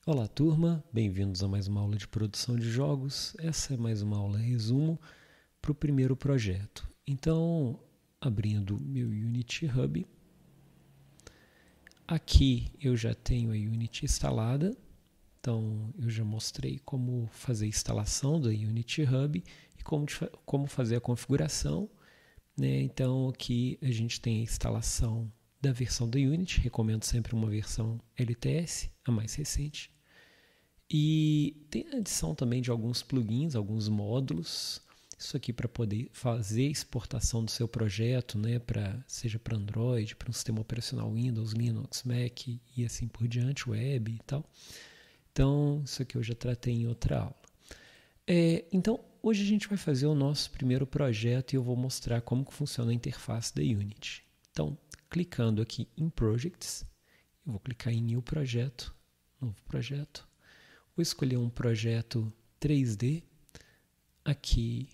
Olá, turma, bem-vindos a mais uma aula de produção de jogos. Essa é mais uma aula resumo para o primeiro projeto. Então, abrindo meu Unity Hub, aqui eu já tenho a Unity instalada. Então, eu já mostrei como fazer a instalação do Unity Hub e como fazer a configuração, né? Então, aqui a gente tem a instalação da versão da Unity. Recomendo sempre uma versão LTS, a mais recente. E tem a adição também de alguns plugins, alguns módulos. Isso aqui para poder fazer a exportação do seu projeto, né, seja para Android, para um sistema operacional Windows, Linux, Mac e assim por diante, web e tal. Então, isso aqui eu já tratei em outra aula. Então, hoje a gente vai fazer o nosso primeiro projeto e eu vou mostrar como que funciona a interface da Unity. Então, clicando aqui em Projects, eu vou clicar em New Projeto, Novo Projeto. Vou escolher um projeto 3D, aqui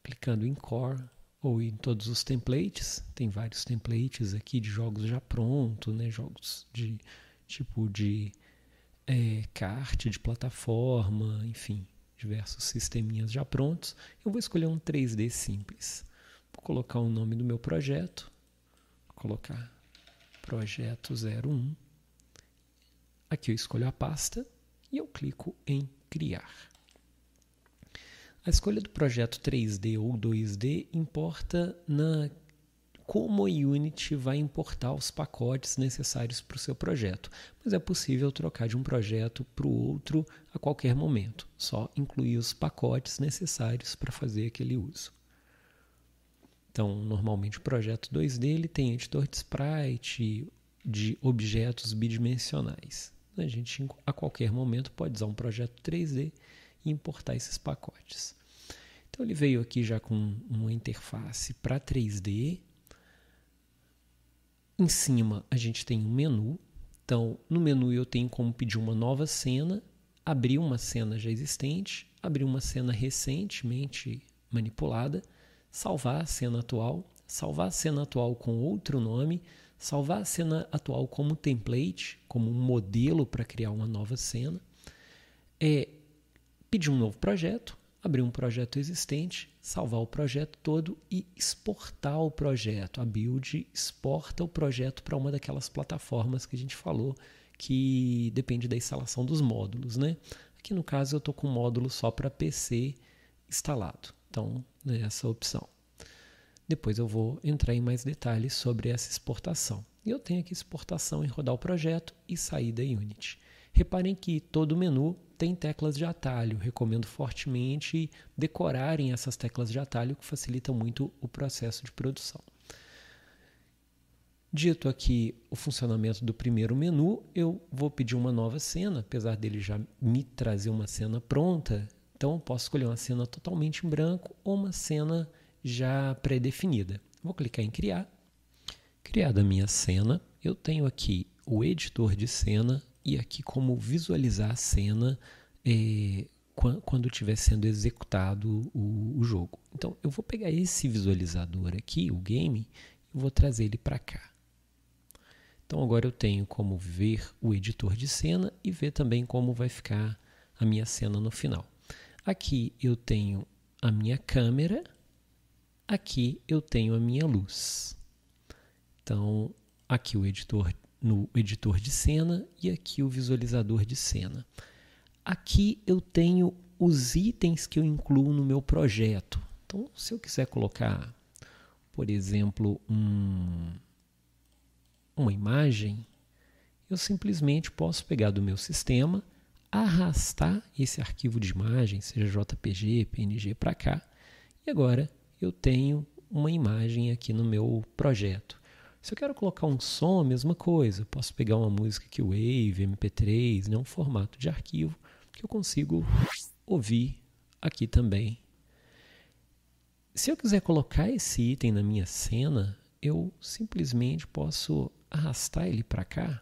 clicando em Core ou em todos os templates. Tem vários templates aqui de jogos já prontos, né? Jogos de tipo de kart, de plataforma, enfim, diversos sisteminhas já prontos. Eu vou escolher um 3D simples. Vou colocar o nome do meu projeto, vou colocar projeto 01. Aqui eu escolho a pasta e eu clico em criar. A escolha do projeto 3D ou 2D importa como a Unity vai importar os pacotes necessários para o seu projeto, mas é possível trocar de um projeto para o outro a qualquer momento, só incluir os pacotes necessários para fazer aquele uso. Então, normalmente o projeto 2D ele tem editor de sprite, de objetos bidimensionais. A gente, a qualquer momento, pode usar um projeto 3D e importar esses pacotes. Então, ele veio aqui já com uma interface para 3D. Em cima, a gente tem um menu. Então, no menu eu tenho como pedir uma nova cena, abrir uma cena já existente, abrir uma cena recentemente manipulada, salvar a cena atual com outro nome, salvar a cena atual como template, como um modelo para criar uma nova cena, pedir um novo projeto, abrir um projeto existente, salvar o projeto todo e exportar o projeto. A build exporta o projeto para uma daquelas plataformas que a gente falou, que depende da instalação dos módulos, né? Aqui no caso eu estou com um módulo só para PC instalado, então é essa opção. Depois eu vou entrar em mais detalhes sobre essa exportação. E eu tenho aqui exportação em rodar o projeto e sair da Unity. Reparem que todo menu tem teclas de atalho. Recomendo fortemente decorarem essas teclas de atalho, que facilita muito o processo de produção. Dito aqui o funcionamento do primeiro menu, eu vou pedir uma nova cena, apesar dele já me trazer uma cena pronta. Então, eu posso escolher uma cena totalmente em branco ou uma cena já pré-definida. Vou clicar em criar. Criada a minha cena, eu tenho aqui o editor de cena e aqui como visualizar a cena quando estiver sendo executado o jogo. Então, eu vou pegar esse visualizador aqui, o game, e vou trazer ele para cá. Então, agora eu tenho como ver o editor de cena e ver também como vai ficar a minha cena no final. Aqui eu tenho a minha câmera, aqui eu tenho a minha luz. Então, aqui o editor no editor de cena e aqui o visualizador de cena. Aqui eu tenho os itens que eu incluo no meu projeto. Então, se eu quiser colocar, por exemplo, uma imagem, eu simplesmente posso pegar do meu sistema, arrastar esse arquivo de imagem, seja JPG, PNG, para cá, e agora eu tenho uma imagem aqui no meu projeto. Se eu quero colocar um som, a mesma coisa. Posso pegar uma música que Wave, MP3, né, um formato de arquivo que eu consigo ouvir aqui também. Se eu quiser colocar esse item na minha cena, eu simplesmente posso arrastar ele para cá.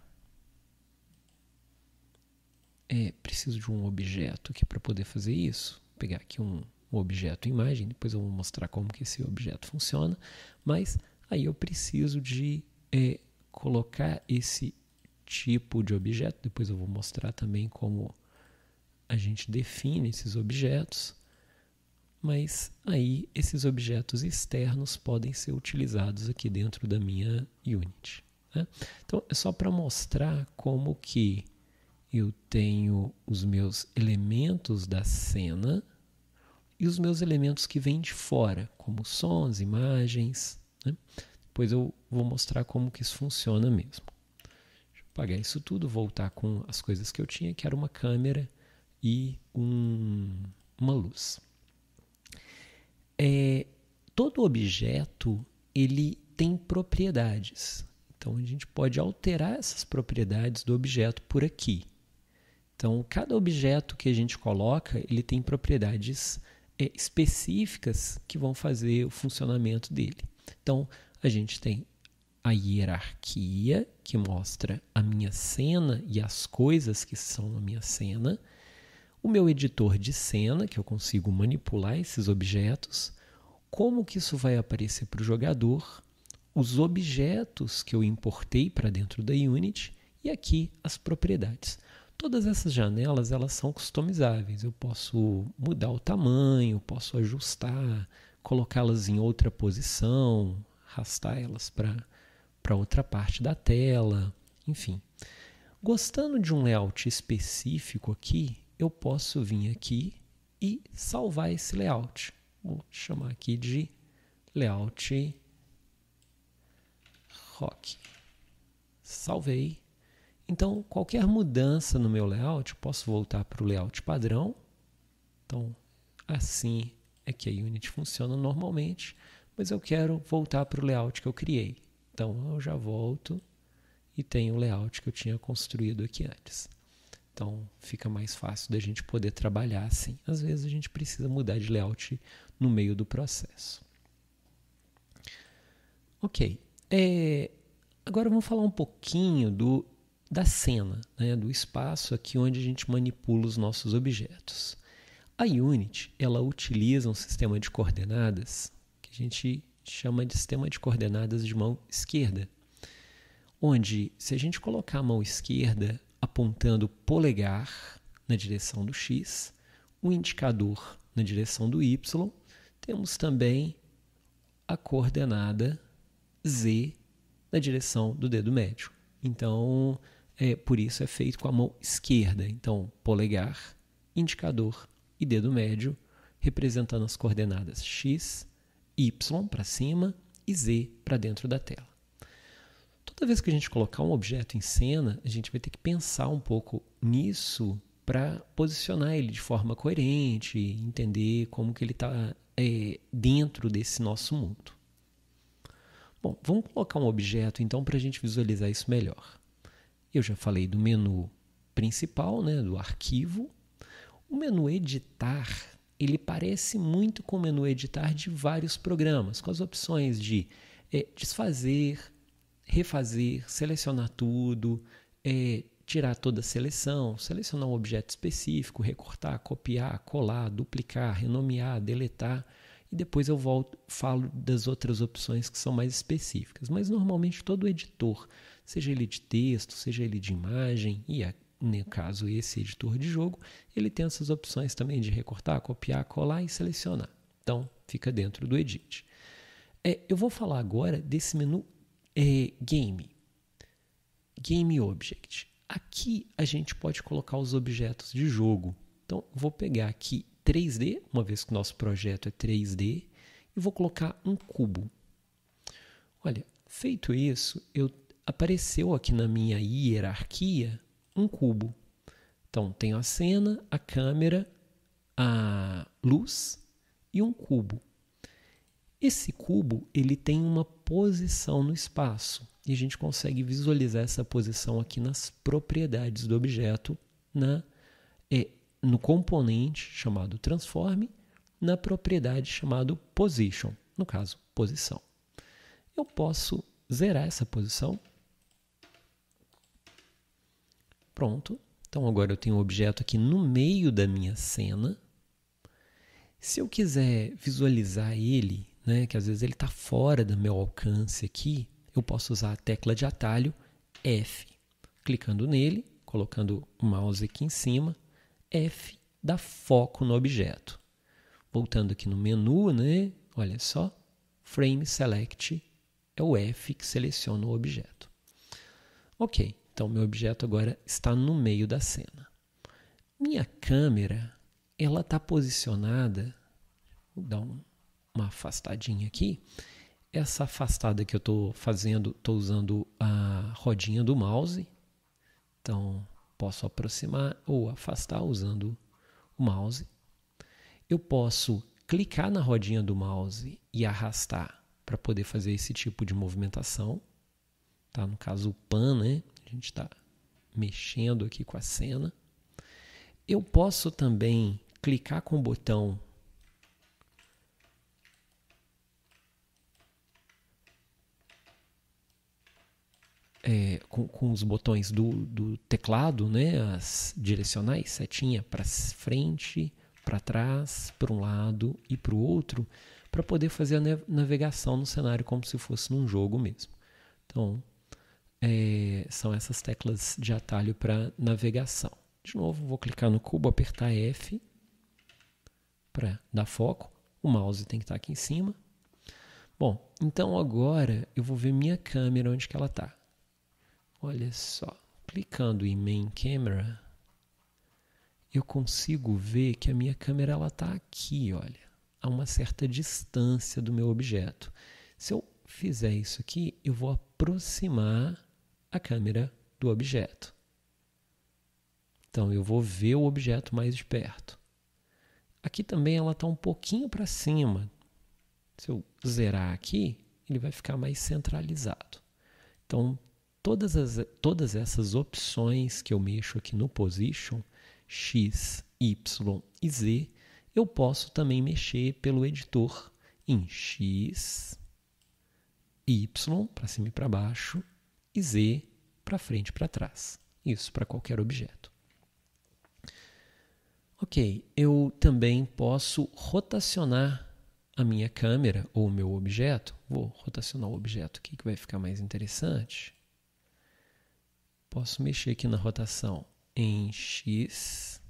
Preciso de um objeto aqui para poder fazer isso. Vou pegar aqui um objeto imagem, depois eu vou mostrar como que esse objeto funciona, mas aí eu preciso de colocar esse tipo de objeto. Depois eu vou mostrar também como a gente define esses objetos. Mas aí esses objetos externos podem ser utilizados aqui dentro da minha Unity, né? Então é só para mostrar como que eu tenho os meus elementos da cena e os meus elementos que vêm de fora, como sons, imagens, né? Depois eu vou mostrar como que isso funciona mesmo. Deixa eu apagar isso tudo, voltar com as coisas que eu tinha, que era uma câmera e uma luz. Todo objeto ele tem propriedades. Então a gente pode alterar essas propriedades do objeto por aqui. Então cada objeto que a gente coloca ele tem propriedades específicas que vão fazer o funcionamento dele. Então a gente tem a hierarquia que mostra a minha cena e as coisas que são a minha cena. O meu editor de cena, que eu consigo manipular esses objetos, como que isso vai aparecer para o jogador, os objetos que eu importei para dentro da Unity e aqui as propriedades. Todas essas janelas elas são customizáveis, eu posso mudar o tamanho, posso ajustar, colocá-las em outra posição, arrastar elas para outra parte da tela, enfim. Gostando de um layout específico aqui, eu posso vir aqui e salvar esse layout. Vou chamar aqui de layout rock. Salvei. Então, qualquer mudança no meu layout, eu posso voltar para o layout padrão. Então, assim é que a Unity funciona normalmente, mas eu quero voltar para o layout que eu criei. Então, eu já volto e tenho o layout que eu tinha construído aqui antes. Então, fica mais fácil da gente poder trabalhar assim. Às vezes, a gente precisa mudar de layout no meio do processo. Ok. Agora, vamos falar um pouquinho da cena, né? Do espaço aqui onde a gente manipula os nossos objetos. A Unity, ela utiliza um sistema de coordenadas que a gente chama de sistema de coordenadas de mão esquerda, onde, se a gente colocar a mão esquerda apontando o polegar na direção do X, o indicador na direção do Y, temos também a coordenada Z na direção do dedo médio. Então, por isso é feito com a mão esquerda. Então, polegar, indicador e dedo médio, representando as coordenadas X, Y para cima e Z para dentro da tela. Toda vez que a gente colocar um objeto em cena, a gente vai ter que pensar um pouco nisso para posicionar ele de forma coerente, entender como que ele está dentro desse nosso mundo. Bom, vamos colocar um objeto então para a gente visualizar isso melhor. Eu já falei do menu principal, né, do arquivo. O menu editar, ele parece muito com o menu editar de vários programas, com as opções de desfazer, refazer, selecionar tudo, tirar toda a seleção, selecionar um objeto específico, recortar, copiar, colar, duplicar, renomear, deletar, e depois eu falo das outras opções que são mais específicas. Mas normalmente todo editor, seja ele de texto, seja ele de imagem, e no caso esse editor de jogo, ele tem essas opções também de recortar, copiar, colar e selecionar. Então fica dentro do Edit. Eu vou falar agora desse menu Game Object. Aqui a gente pode colocar os objetos de jogo. Então, vou pegar aqui 3D, uma vez que o nosso projeto é 3D, e vou colocar um cubo. Olha, feito isso, apareceu aqui na minha hierarquia um cubo. Então, tenho a cena, a câmera, a luz e um cubo. Esse cubo ele tem uma posição no espaço e a gente consegue visualizar essa posição aqui nas propriedades do objeto, no componente chamado transform, na propriedade chamado position, no caso, posição. Eu posso zerar essa posição. Pronto. Então agora eu tenho um objeto aqui no meio da minha cena. Se eu quiser visualizar ele, que às vezes ele está fora do meu alcance aqui, eu posso usar a tecla de atalho F. Clicando nele, colocando o mouse aqui em cima, F dá foco no objeto. Voltando aqui no menu, né? Olha só, Frame Select é o F que seleciona o objeto. Ok, então meu objeto agora está no meio da cena. Minha câmera, ela está posicionada, vou dar uma afastadinha aqui. Essa afastada que eu estou fazendo, estou usando a rodinha do mouse. Então, posso aproximar ou afastar usando o mouse. Eu posso clicar na rodinha do mouse e arrastar para poder fazer esse tipo de movimentação. Tá? No caso, o pan, né? A gente está mexendo aqui com a cena. Eu posso também clicar com o botão com os botões do teclado, né? As direcionais, setinha para frente, para trás, para um lado e para o outro, para poder fazer a navegação no cenário como se fosse num jogo mesmo. Então, são essas teclas de atalho para navegação. De novo, vou clicar no cubo, apertar F para dar foco. O mouse tem que estar aqui em cima. Bom, então agora eu vou ver minha câmera, onde que ela está. Olha só, clicando em Main Camera, eu consigo ver que a minha câmera está aqui, olha, a uma certa distância do meu objeto. Se eu fizer isso aqui, eu vou aproximar a câmera do objeto. Então, eu vou ver o objeto mais de perto. Aqui também ela está um pouquinho para cima. Se eu zerar aqui, ele vai ficar mais centralizado. Então, todas essas opções que eu mexo aqui no Position, X, Y e Z, eu posso também mexer pelo editor em X, Y, para cima e para baixo, e Z, para frente e para trás. Isso para qualquer objeto. Ok, eu também posso rotacionar a minha câmera ou o meu objeto. Vou rotacionar o objeto aqui que vai ficar mais interessante. Posso mexer aqui na rotação em X,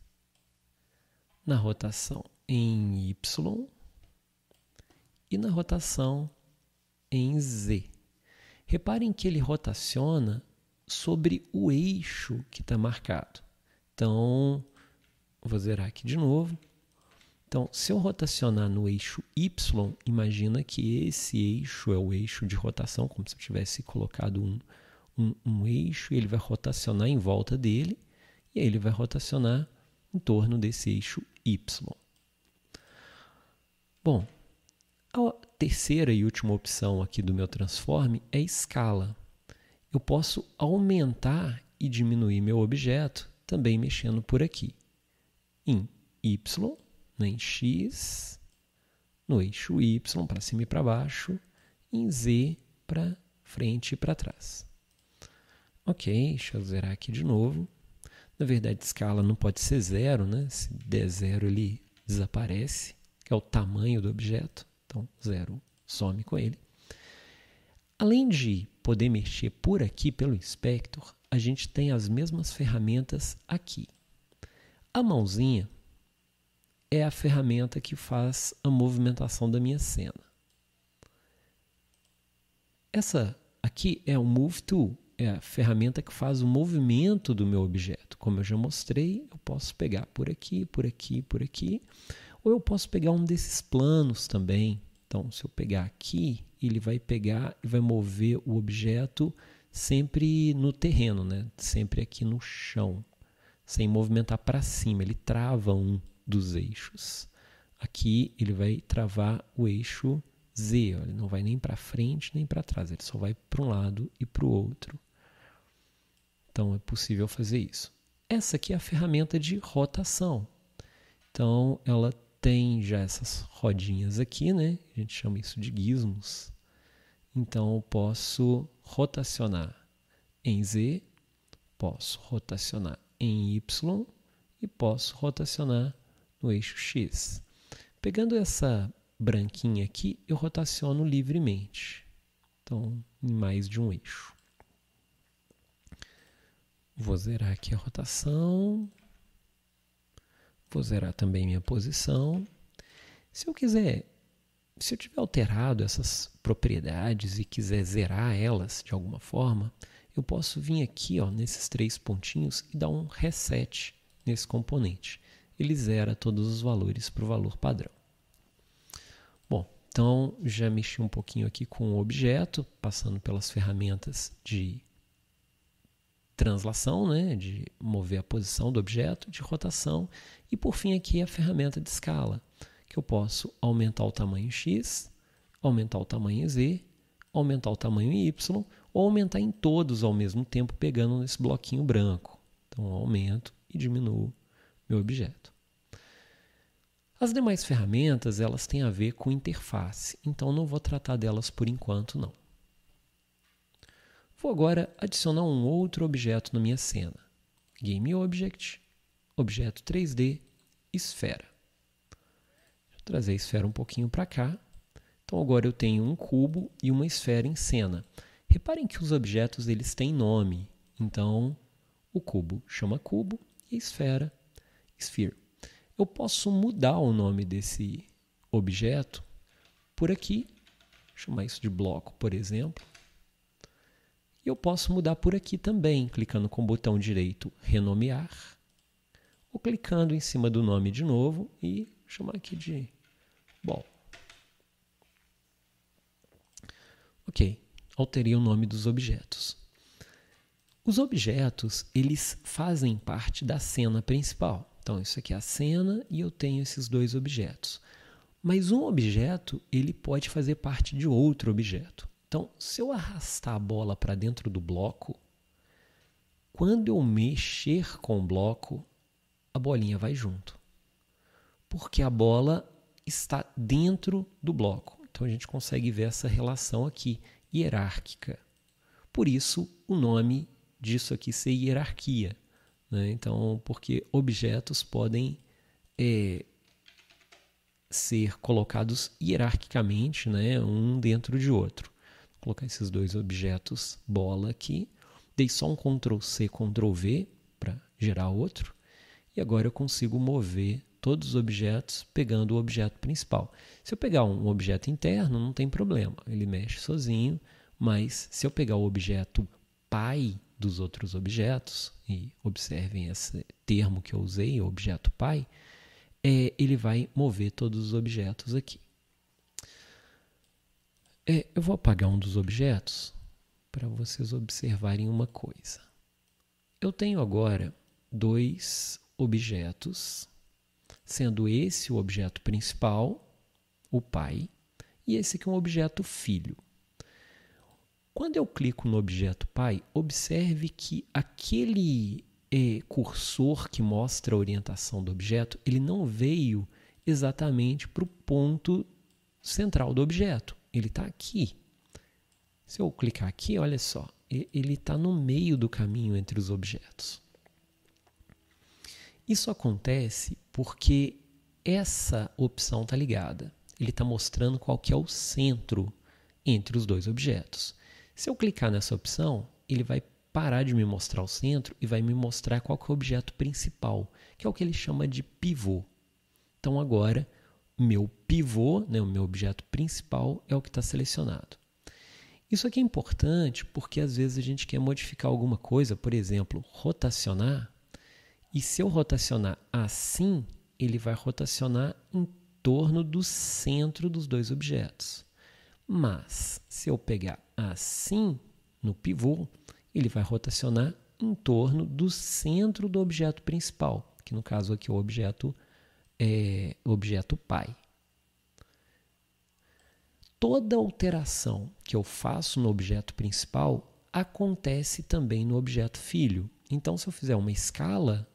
na rotação em Y e na rotação em Z. Reparem que ele rotaciona sobre o eixo que está marcado. Então, vou zerar aqui de novo. Então, se eu rotacionar no eixo Y, imagina que esse eixo é o eixo de rotação, como se eu tivesse colocado um eixo, e ele vai rotacionar em volta dele, e aí ele vai rotacionar em torno desse eixo Y. Bom, a terceira e última opção aqui do meu transform é escala. Eu posso aumentar e diminuir meu objeto também mexendo por aqui. Em Y, em X, no eixo Y para cima e para baixo, em Z para frente e para trás. Ok, deixa eu zerar aqui de novo. Na verdade, escala não pode ser zero, né? Se der zero, ele desaparece, que é o tamanho do objeto. Então, zero some com ele. Além de poder mexer por aqui pelo Inspector, a gente tem as mesmas ferramentas aqui. A mãozinha é a ferramenta que faz a movimentação da minha cena. Essa aqui é o Move Tool, é a ferramenta que faz o movimento do meu objeto. Como eu já mostrei, eu posso pegar por aqui, por aqui, por aqui, ou eu posso pegar um desses planos também. Então, se eu pegar aqui, ele vai pegar e vai mover o objeto sempre no terreno, né? Sempre aqui no chão, sem movimentar para cima. Ele trava um dos eixos. Aqui ele vai travar o eixo Z, ó, ele não vai nem para frente nem para trás, ele só vai para um lado e para o outro. Então é possível fazer isso. Essa aqui é a ferramenta de rotação. Então ela tem já essas rodinhas aqui, né? A gente chama isso de gizmos. Então eu posso rotacionar em Z, posso rotacionar em Y e posso rotacionar no eixo X. Pegando essa branquinha aqui, eu rotaciono livremente. Então, em mais de um eixo. Vou zerar aqui a rotação. Vou zerar também minha posição. Se eu tiver alterado essas propriedades e quiser zerar elas de alguma forma, eu posso vir aqui, ó, nesses 3 pontinhos e dar um reset nesse componente. Ele zera todos os valores para o valor padrão. Bom, então já mexi um pouquinho aqui com o objeto, passando pelas ferramentas de translação, né, de mover a posição do objeto, de rotação, e por fim aqui a ferramenta de escala, que eu posso aumentar o tamanho X, aumentar o tamanho Z, aumentar o tamanho Y, ou aumentar em todos ao mesmo tempo, pegando nesse bloquinho branco. Então eu aumento e diminuo meu objeto. As demais ferramentas, elas têm a ver com interface, então não vou tratar delas por enquanto não. Vou agora adicionar um outro objeto na minha cena. Game Object, objeto 3D, esfera. Vou trazer a esfera um pouquinho para cá. Então agora eu tenho um cubo e uma esfera em cena. Reparem que os objetos eles têm nome. Então o cubo chama cubo e a esfera, sphere. Eu posso mudar o nome desse objeto por aqui, chamar isso de bloco, por exemplo. E eu posso mudar por aqui também, clicando com o botão direito renomear, ou clicando em cima do nome de novo e chamar aqui de ball. Ok, alterei o nome dos objetos. Os objetos, eles fazem parte da cena principal. Então, isso aqui é a cena e eu tenho esses 2 objetos. Mas um objeto, ele pode fazer parte de outro objeto. Então, se eu arrastar a bola para dentro do bloco, quando eu mexer com o bloco, a bolinha vai junto. Porque a bola está dentro do bloco. Então, a gente consegue ver essa relação aqui, hierárquica. Por isso, o nome disso aqui ser hierarquia. Né? Então, porque objetos podem ser colocados hierarquicamente, né? Um dentro de outro. Vou colocar esses 2 objetos bola aqui. Dei só um Ctrl+C, Ctrl+V para gerar outro. E agora eu consigo mover todos os objetos pegando o objeto principal. Se eu pegar um objeto interno, não tem problema. Ele mexe sozinho. Mas se eu pegar o objeto pai dos outros objetos, e observem esse termo que eu usei, objeto pai, ele vai mover todos os objetos aqui. Eu vou apagar um dos objetos para vocês observarem uma coisa. Eu tenho agora 2 objetos, sendo esse o objeto principal, o pai, e esse aqui é um objeto filho. Quando eu clico no objeto pai, observe que aquele cursor que mostra a orientação do objeto, ele não veio exatamente para o ponto central do objeto. Ele está aqui. Se eu clicar aqui, olha só, ele está no meio do caminho entre os objetos. Isso acontece porque essa opção está ligada. Ele está mostrando qual que é o centro entre os 2 objetos. Se eu clicar nessa opção, ele vai parar de me mostrar o centro e vai me mostrar qual que é o objeto principal, que é o que ele chama de pivô. Então agora, meu pivô, né, o meu objeto principal, é o que está selecionado. Isso aqui é importante porque às vezes a gente quer modificar alguma coisa, por exemplo, rotacionar, e se eu rotacionar assim, ele vai rotacionar em torno do centro dos 2 objetos. Mas, se eu pegar assim, no pivô, ele vai rotacionar em torno do centro do objeto principal, que no caso aqui é o objeto pai. Toda alteração que eu faço no objeto principal acontece também no objeto filho. Então, se eu fizer uma escala,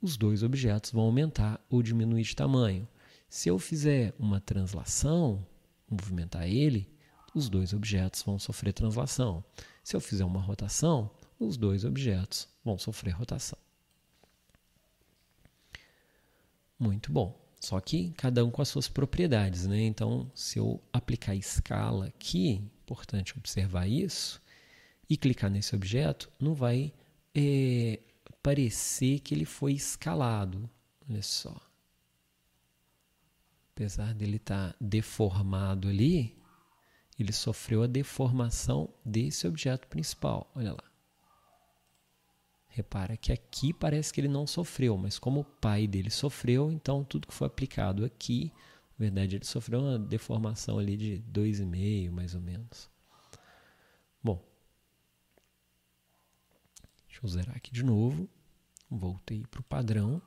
os 2 objetos vão aumentar ou diminuir de tamanho. Se eu fizer uma translação, movimentar ele, os 2 objetos vão sofrer translação. Se eu fizer uma rotação, os 2 objetos vão sofrer rotação. Muito bom. Só que cada um com as suas propriedades, né? Então, se eu aplicar escala aqui, importante observar isso, e clicar nesse objeto, não vai parecer que ele foi escalado. Olha só. Apesar dele estar deformado ali, ele sofreu a deformação desse objeto principal. Olha lá. Repara que aqui parece que ele não sofreu, mas como o pai dele sofreu, então tudo que foi aplicado aqui, na verdade ele sofreu uma deformação ali de 2,5 mais ou menos. Bom, deixa eu zerar aqui de novo. Voltei para o padrão.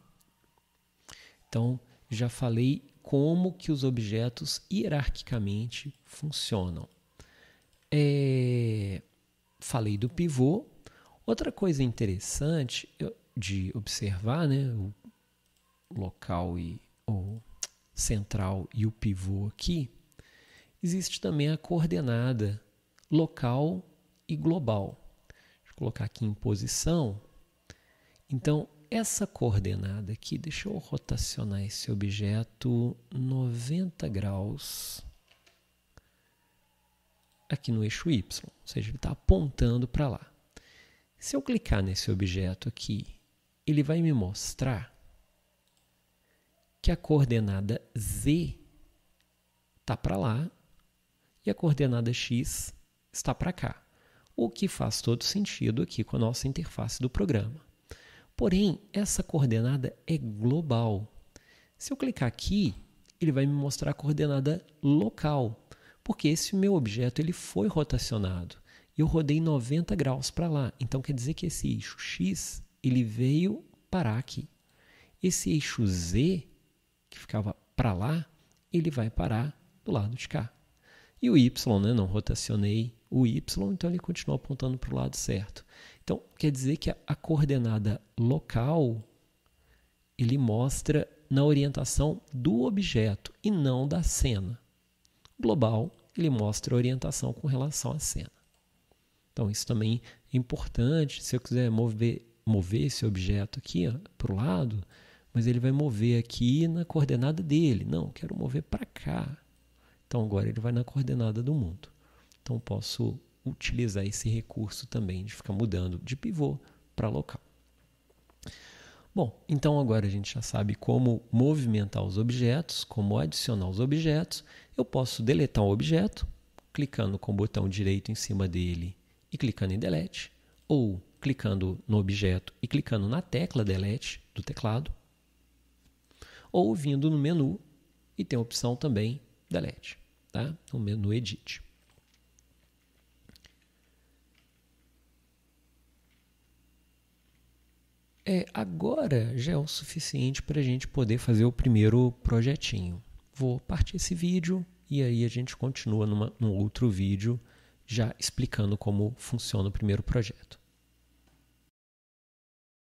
Então, já falei como que os objetos hierarquicamente funcionam. Falei do pivô. Outra coisa interessante de observar, né, o local o central e o pivô aqui, existe também a coordenada local e global. Deixa eu colocar aqui em posição. Então, essa coordenada aqui, deixa eu rotacionar esse objeto 90 graus aqui no eixo Y, ou seja, ele está apontando para lá. Se eu clicar nesse objeto aqui, ele vai me mostrar que a coordenada Z está para lá e a coordenada X está para cá, o que faz todo sentido aqui com a nossa interface do programa. Porém, essa coordenada é global. Se eu clicar aqui, ele vai me mostrar a coordenada local, porque esse meu objeto ele foi rotacionado. Eu rodei 90 graus para lá, então quer dizer que esse eixo X ele veio parar aqui. Esse eixo Z, que ficava para lá, ele vai parar do lado de cá. E o Y, né, não rotacionei o Y, então ele continua apontando para o lado certo. Então, quer dizer que a coordenada local, ele mostra na orientação do objeto e não da cena. Global, ele mostra a orientação com relação à cena. Então, isso também é importante. Se eu quiser mover esse objeto aqui para o lado, mas ele vai mover aqui na coordenada dele. Não, eu quero mover para cá. Então, agora ele vai na coordenada do mundo. Então, posso utilizar esse recurso também de ficar mudando de pivô para local. Bom, então agora a gente já sabe como movimentar os objetos, como adicionar os objetos. Eu posso deletar um objeto, clicando com o botão direito em cima dele e clicando em Delete, ou clicando no objeto e clicando na tecla Delete do teclado, ou vindo no menu e tem a opção também Delete, tá? No menu Edit. Agora já é o suficiente para a gente poder fazer o primeiro projetinho. Vou partir esse vídeo e aí a gente continua num outro vídeo já explicando como funciona o primeiro projeto.